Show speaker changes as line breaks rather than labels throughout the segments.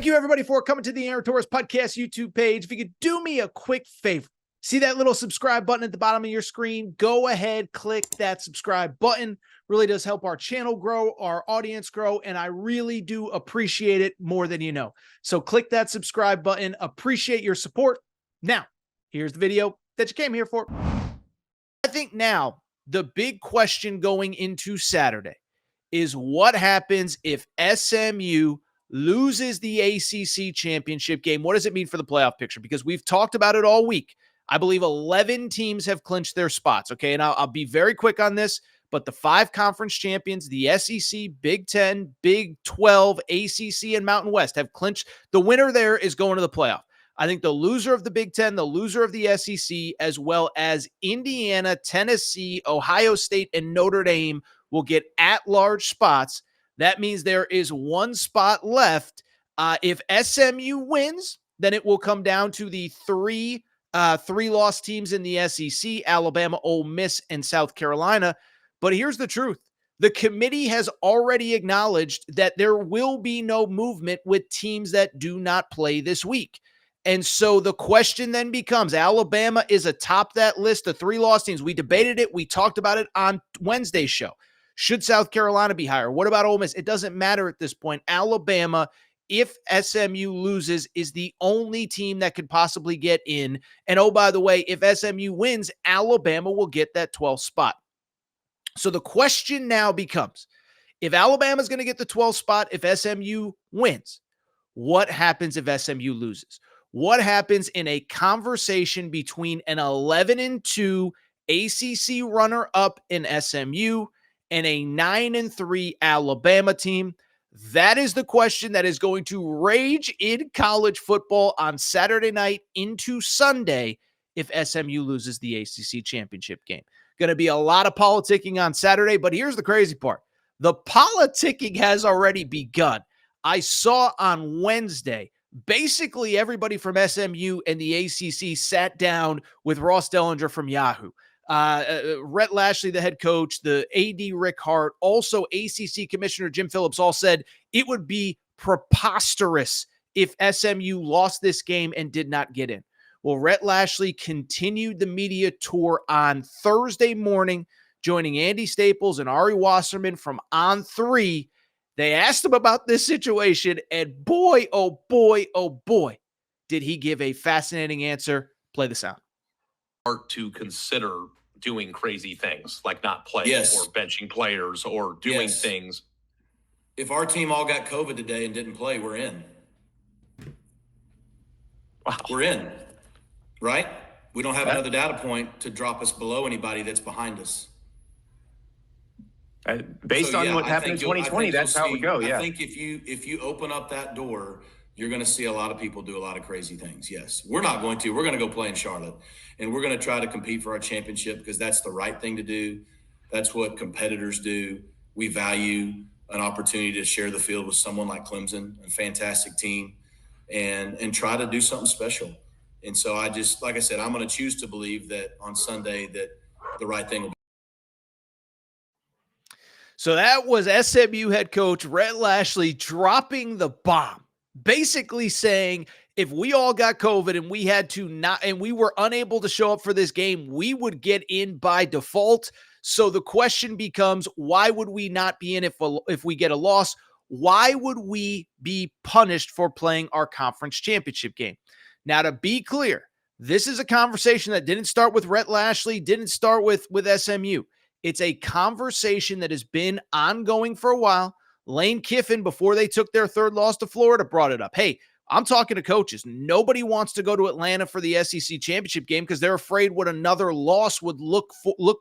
Thank you, everybody, for coming to the Aaron Torres Podcast YouTube page. If you could do me a quick favor, see that little subscribe button at the bottom of your screen? Go ahead, click that subscribe button. Really does help our channel grow, our audience grow, and I really do appreciate it more than you know. So click that subscribe button. Appreciate your support. Now, here's the video that you came here for. I think now the big question going into Saturday is what happens if SMU loses the ACC championship game? What does it mean for the playoff picture? Because we've talked about it all week. I believe 11 teams have clinched their spots, okay? And I'll be very quick on this, but the 5 conference champions, the SEC, Big 10, Big 12, ACC, and Mountain West have clinched. The winner there is going to the playoff. I think the loser of the Big 10, the loser of the SEC, as well as Indiana, Tennessee, Ohio State, and Notre Dame will get at-large spots. That means there is one spot left. If SMU wins, then it will come down to the three loss teams in the SEC, Alabama, Ole Miss, and South Carolina. But here's the truth. The committee has already acknowledged that there will be no movement with teams that do not play this week. And so the question then becomes, Alabama is atop that list of 3 loss teams. We debated it. We talked about it on Wednesday's show. Should South Carolina be higher? What about Ole Miss? It doesn't matter at this point. Alabama, if SMU loses, is the only team that could possibly get in. And oh, by the way, if SMU wins, Alabama will get that 12th spot. So the question now becomes, if Alabama's going to get the 12th spot, if SMU wins, what happens if SMU loses? What happens in a conversation between an 11-2 ACC runner-up in SMU and a 9-3 Alabama team? That is the question that is going to rage in college football on Saturday night into Sunday if SMU loses the ACC championship game. Going to be a lot of politicking on Saturday, but here's the crazy part. The politicking has already begun. I saw on Wednesday, basically everybody from SMU and the ACC sat down with Ross Dellinger from Yahoo. Rhett Lashley, the head coach, the AD Rick Hart, also ACC Commissioner Jim Phillips all said it would be preposterous if SMU lost this game and did not get in. Well, Rhett Lashley continued the media tour on Thursday morning, joining Andy Staples and Ari Wasserman from On3. They asked him about this situation, and boy, oh boy, oh boy, did he give a fascinating answer. Play the sound.
To consider doing crazy things like not playing
Yes.
or benching players or doing
Yes.
things.
If our team all got COVID today and didn't play, we're in.
Wow.
We're in, right? We don't have
Yeah.
another data point to drop us below anybody that's behind us.
Based
So,
on
yeah,
what
I
happened in
think you'll-
2020,
I think
that's
you'll
how it would
see-
go.
I
Yeah.
think if you open up that door, you're going to see a lot of people do a lot of crazy things. Yes, we're not going to. We're going to go play in Charlotte, and we're going to try to compete for our championship because that's the right thing to do. That's what competitors do. We value an opportunity to share the field with someone like Clemson, a fantastic team, and try to do something special. And so I just, like I said, I'm going to choose to believe that on Sunday that the right thing will be.
So that was SMU head coach Rhett Lashley dropping the bomb, basically saying if we all got COVID and we had to not, and we were unable to show up for this game, we would get in by default. So the question becomes, why would we not be in if we get a loss? Why would we be punished for playing our conference championship game? Now, to be clear, this is a conversation that didn't start with Rhett Lashley, didn't start with SMU. It's a conversation that has been ongoing for a while. Lane Kiffin, before they took their 3rd loss to Florida, brought it up. Hey, I'm talking to coaches. Nobody wants to go to Atlanta for the SEC championship game because they're afraid what another loss would look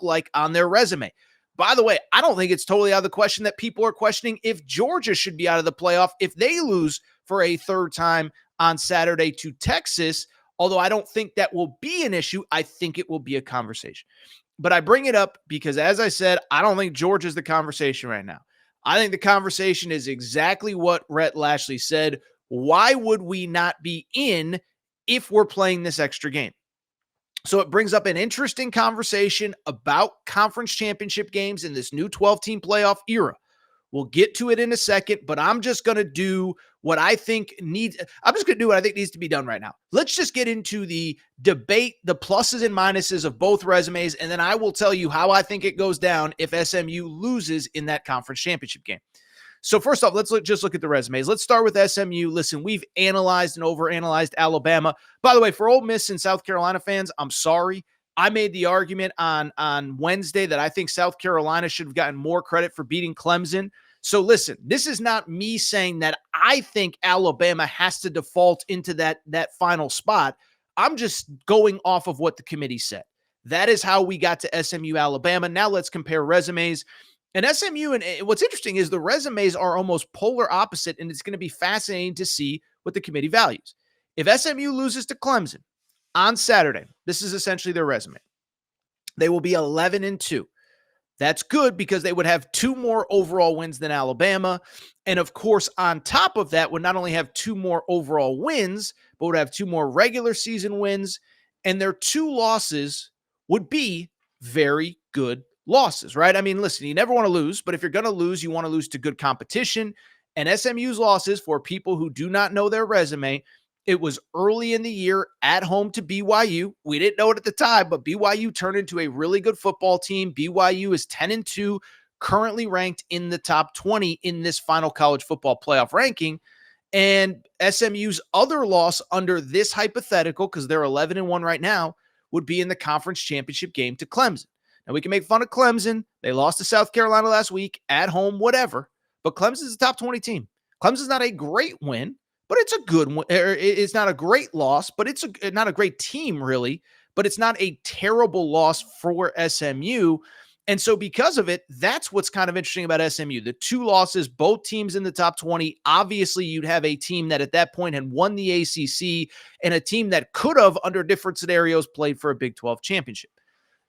like on their resume. By the way, I don't think it's totally out of the question that people are questioning if Georgia should be out of the playoff if they lose for a 3rd time on Saturday to Texas. Although I don't think that will be an issue, I think it will be a conversation. But I bring it up because, as I said, I don't think Georgia's the conversation right now. I think the conversation is exactly what Rhett Lashley said. Why would we not be in if we're playing this extra game? So it brings up an interesting conversation about conference championship games in this new 12-team playoff era. We'll get to it in a second, but I'm just going to do what I think needs, I'm just going to do what I think needs to be done right now. Let's just get into the debate, the pluses and minuses of both resumes, and then I will tell you how I think it goes down if SMU loses in that conference championship game. So first off, let's just look at the resumes. Let's start with SMU. Listen, we've analyzed and overanalyzed Alabama. By the way, for Ole Miss and South Carolina fans, I'm sorry. I made the argument on Wednesday that I think South Carolina should have gotten more credit for beating Clemson. So listen, this is not me saying that I think Alabama has to default into that final spot. I'm just going off of what the committee said. That is how we got to SMU, Alabama. Now let's compare resumes. And SMU, and what's interesting is the resumes are almost polar opposite, and it's going to be fascinating to see what the committee values. If SMU loses to Clemson on Saturday, this is essentially their resume. They will be 11-2. That's good because they would have 2 more overall wins than Alabama. And of course, on top of that, would not only have 2 more overall wins, but would have 2 more regular season wins. And their 2 losses would be very good losses, right? I mean, listen, you never want to lose, but if you're going to lose, you want to lose to good competition. And SMU's losses, for people who do not know their resume, it was early in the year at home to BYU. We didn't know it at the time, but BYU turned into a really good football team. BYU is 10-2, currently ranked in the top 20 in this final college football playoff ranking. And SMU's other loss under this hypothetical, because they're 11-1 right now, would be in the conference championship game to Clemson. Now, we can make fun of Clemson. They lost to South Carolina last week at home, whatever. But Clemson's a top 20 team. Clemson's not a great win, but it's a good one. It's not a great loss, but it's not a great team, really. But it's not a terrible loss for SMU. And so because of it, that's what's kind of interesting about SMU. The 2 losses, both teams in the top 20. Obviously, you'd have a team that at that point had won the ACC and a team that could have, under different scenarios, played for a Big 12 championship.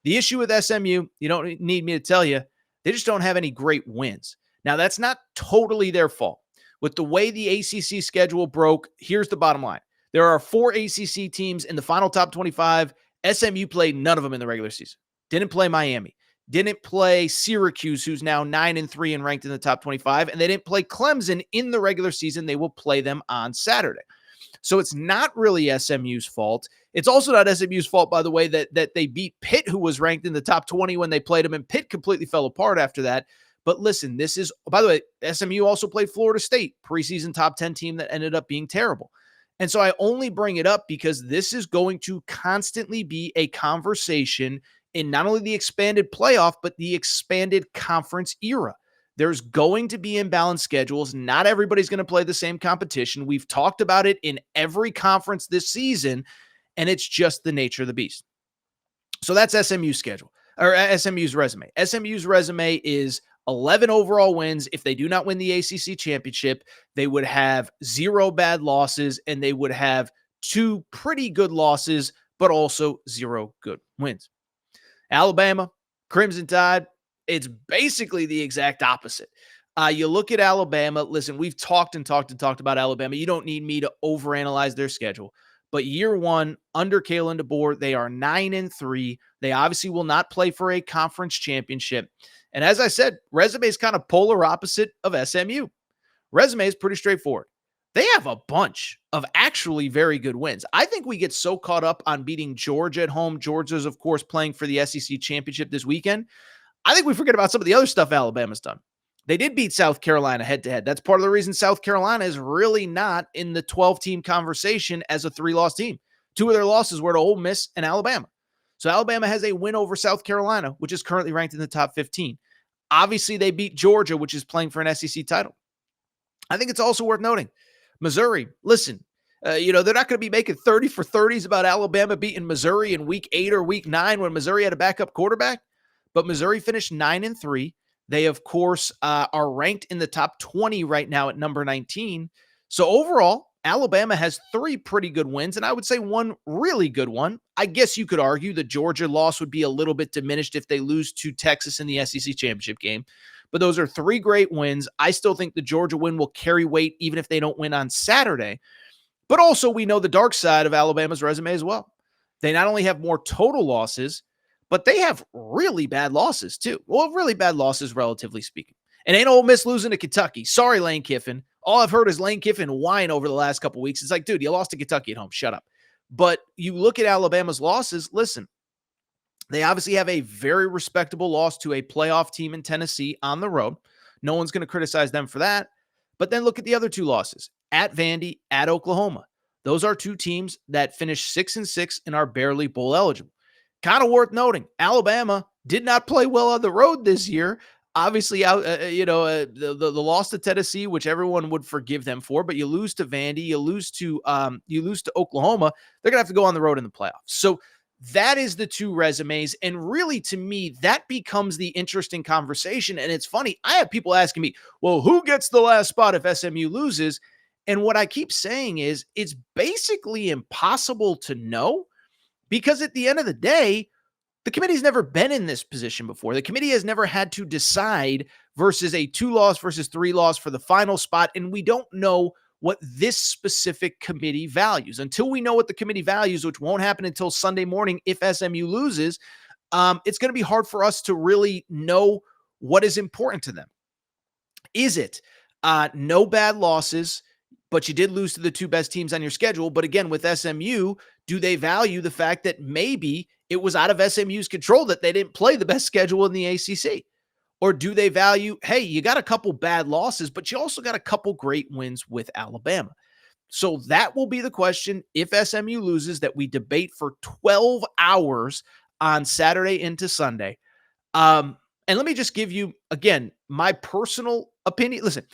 The issue with SMU, you don't need me to tell you, they just don't have any great wins. Now, that's not totally their fault. With the way the ACC schedule broke, here's the bottom line. There are 4 ACC teams in the final top 25. SMU played none of them in the regular season. Didn't play Miami. Didn't play Syracuse, who's now 9-3 and ranked in the top 25. And they didn't play Clemson in the regular season. They will play them on Saturday. So it's not really SMU's fault. It's also not SMU's fault, by the way, that they beat Pitt, who was ranked in the top 20 when they played them, and Pitt completely fell apart after that. But listen, this is, by the way, SMU also played Florida State, preseason top 10 team that ended up being terrible. And so I only bring it up because this is going to constantly be a conversation in not only the expanded playoff, but the expanded conference era. There's going to be imbalanced schedules. Not everybody's going to play the same competition. We've talked about it in every conference this season, and it's just the nature of the beast. So that's SMU's schedule, or SMU's resume. SMU's resume is 11 overall wins. If they do not win the ACC championship, they would have 0 bad losses, and they would have 2 pretty good losses, but also 0 good wins. Alabama, Crimson Tide, it's basically the exact opposite. You look at Alabama. Listen, we've talked about Alabama. You don't need me to overanalyze their schedule. But year 1, under Kalen DeBoer, they are 9-3. They obviously will not play for a conference championship. And as I said, resume is kind of polar opposite of SMU. Resume is pretty straightforward. They have a bunch of actually very good wins. I think we get so caught up on beating Georgia at home. Georgia's, of course, playing for the SEC championship this weekend. I think we forget about some of the other stuff Alabama's done. They did beat South Carolina head-to-head. That's part of the reason South Carolina is really not in the 12-team conversation as a 3-loss team. 2 of their losses were to Ole Miss and Alabama. So Alabama has a win over South Carolina, which is currently ranked in the top 15. Obviously, they beat Georgia, which is playing for an SEC title. I think it's also worth noting, Missouri, listen, they're not going to be making 30 for 30s about Alabama beating Missouri in week 8 or week 9 when Missouri had a backup quarterback. But Missouri finished 9-3. They, of course, are ranked in the top 20 right now at number 19. So overall, Alabama has 3 pretty good wins, and I would say 1 really good one. I guess you could argue the Georgia loss would be a little bit diminished if they lose to Texas in the SEC championship game. But those are 3 great wins. I still think the Georgia win will carry weight even if they don't win on Saturday. But also, we know the dark side of Alabama's resume as well. They not only have more total losses, but they have really bad losses too. Well, really bad losses, relatively speaking. And ain't Ole Miss losing to Kentucky. Sorry, Lane Kiffin. All I've heard is Lane Kiffin whine over the last couple of weeks. It's like, dude, you lost to Kentucky at home. Shut up. But you look at Alabama's losses. Listen, they obviously have a very respectable loss to a playoff team in Tennessee on the road. No one's going to criticize them for that. But then look at the other two losses at Vandy, at Oklahoma. Those are two teams that finished 6-6 and are barely bowl eligible. Kind of worth noting, Alabama did not play well on the road this year. Obviously, the loss to Tennessee, which everyone would forgive them for, but you lose to Vandy, you lose to Oklahoma. They're gonna have to go on the road in the playoffs. So that is the two resumes, and really, to me, that becomes the interesting conversation. And it's funny, I have people asking me, "Well, who gets the last spot if SMU loses?" And what I keep saying is, it's basically impossible to know, because at the end of the day, the committee's never been in this position before. The committee has never had to decide versus a 2-loss versus 3-loss for the final spot. And we don't know what this specific committee values. Until we know what the committee values, which won't happen until Sunday morning if SMU loses, it's going to be hard for us to really know what is important to them. Is it no bad losses, but you did lose to the two best teams on your schedule? But again, with SMU, do they value the fact that maybe it was out of SMU's control that they didn't play the best schedule in the ACC? Or do they value, hey, you got a couple bad losses, but you also got a couple great wins with Alabama? So that will be the question if SMU loses, that we debate for 12 hours on Saturday into Sunday. And let me just give you, again, my personal opinion. Listen,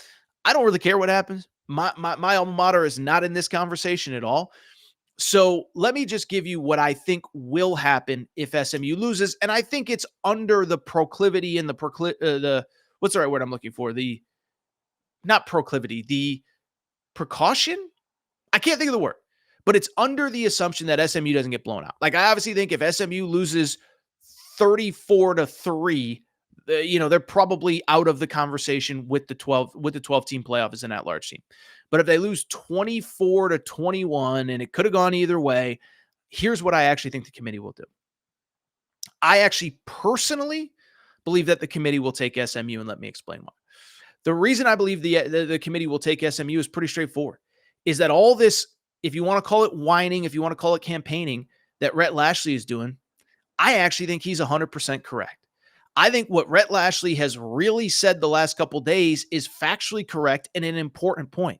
I don't really care what happens. My alma mater is not in this conversation at all. So let me just give you what I think will happen if SMU loses. And I think it's under the proclivity and the what's the right word I'm looking for? Not proclivity, the precaution. I can't think of the word, but it's under the assumption that SMU doesn't get blown out. Like, I obviously think if SMU loses 34-3, they're probably out of the conversation with the 12 team playoff as an at-large team. But if they lose 24-21, and it could have gone either way, here's what I actually think the committee will do. I actually personally believe that the committee will take SMU, and let me explain why. The reason I believe the committee will take SMU is pretty straightforward, is that all this, if you want to call it whining, if you want to call it campaigning, that Rhett Lashlee is doing, I actually think he's 100% correct. I think what Rhett Lashlee has really said the last couple days is factually correct and an important point.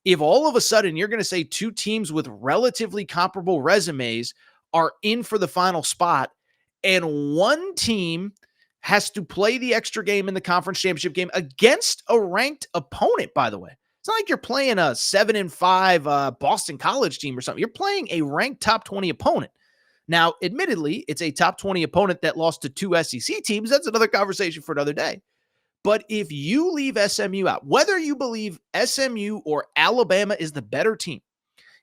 If all of a sudden you're going to say two teams with relatively comparable resumes are in for the final spot, and one team has to play the extra game in the conference championship game against a ranked opponent, by the way. It's not like you're playing a 7-5 Boston College team or something. You're playing a ranked top 20 opponent. Now, admittedly, it's a top 20 opponent that lost to two SEC teams. That's another conversation for another day. But if you leave SMU out, whether you believe SMU or Alabama is the better team,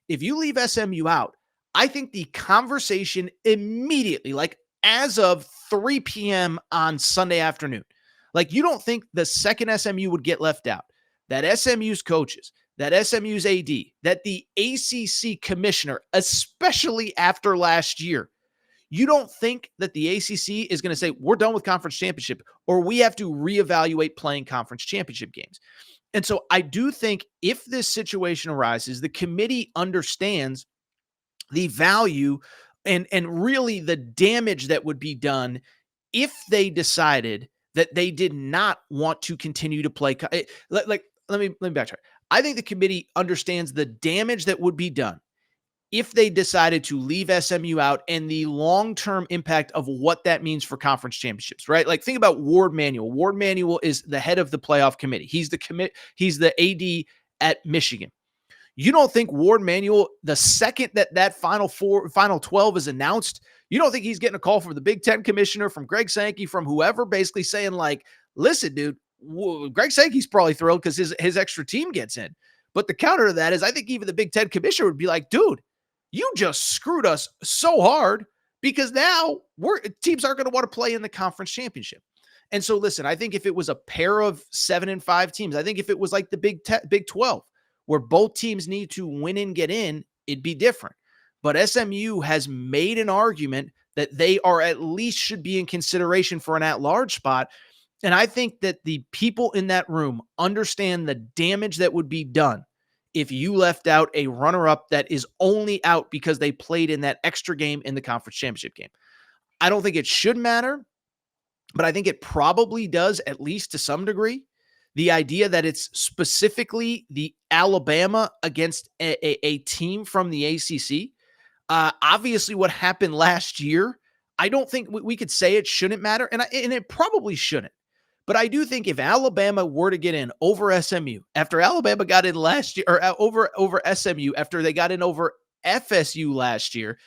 if you leave SMU out, I think the conversation immediately, like as of 3 p.m. on Sunday afternoon, like, you don't think the second SMU would get left out, that SMU's coaches, that SMU's AD, that the ACC commissioner, especially after last year, you don't think that the ACC is going to say, we're done with conference championship, or we have to reevaluate playing conference championship games. And so I do think if this situation arises, the committee understands the value and really the damage that would be done if they decided that they did not want to continue to play. Let me backtrack. I think the committee understands the damage that would be done if they decided to leave SMU out and the long-term impact of what that means for conference championships, right? Like, think about Ward Manuel. Ward Manuel is the head of the playoff committee. He's the AD at Michigan. You don't think Ward Manuel, the second that Final 12 is announced, you don't think he's getting a call from the Big Ten commissioner, from Greg Sankey, from whoever, basically saying, like, listen, dude, Greg Sankey's probably thrilled because his extra team gets in. But the counter to that is, I think even the Big Ten commissioner would be like, dude, you just screwed us so hard, because now teams aren't going to want to play in the conference championship. And so, listen, I think if it was a pair of 7-5 teams, I think if it was like the Big 12, where both teams need to win and get in, it'd be different. But SMU has made an argument that they are at least should be in consideration for an at-large spot. And I think that the people in that room understand the damage that would be done if you left out a runner-up that is only out because they played in that extra game in the conference championship game. I don't think it should matter, but I think it probably does, at least to some degree. The idea that it's specifically the Alabama against a team from the ACC. Obviously, what happened last year, I don't think we could say it shouldn't matter, and it probably shouldn't. But I do think if Alabama were to get in over SMU, after Alabama got in last year, or over SMU after they got in over FSU last year,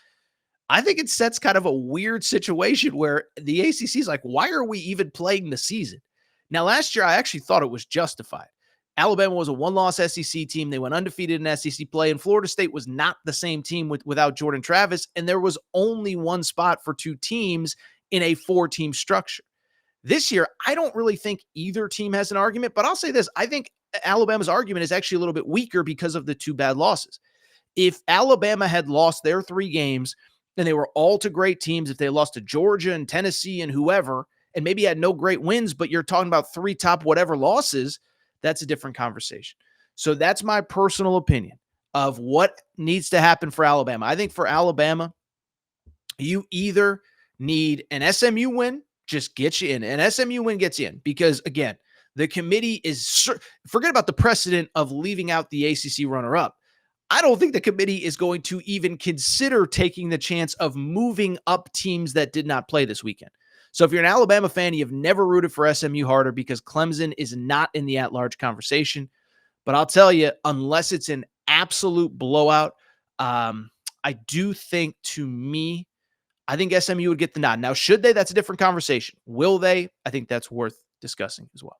I think it sets kind of a weird situation where the ACC is like, why are we even playing the season? Now, last year, I actually thought it was justified. Alabama was a one-loss SEC team. They went undefeated in SEC play, and Florida State was not the same team without Jordan Travis, and there was only one spot for two teams in a four-team structure. This year, I don't really think either team has an argument, but I'll say this. I think Alabama's argument is actually a little bit weaker because of the two bad losses. If Alabama had lost their three games and they were all to great teams, if they lost to Georgia and Tennessee and whoever, and maybe had no great wins, but you're talking about three top whatever losses, that's a different conversation. So that's my personal opinion of what needs to happen for Alabama. I think for Alabama, you either need an SMU win, just get you in. An SMU win gets you in because, again, the committee is – forget about the precedent of leaving out the ACC runner-up. I don't think the committee is going to even consider taking the chance of moving up teams that did not play this weekend. So if you're an Alabama fan, you've never rooted for SMU harder because Clemson is not in the at-large conversation. But I'll tell you, unless it's an absolute blowout, I do think, to me, I think SMU would get the nod. Now, should they? That's a different conversation. Will they? I think that's worth discussing as well.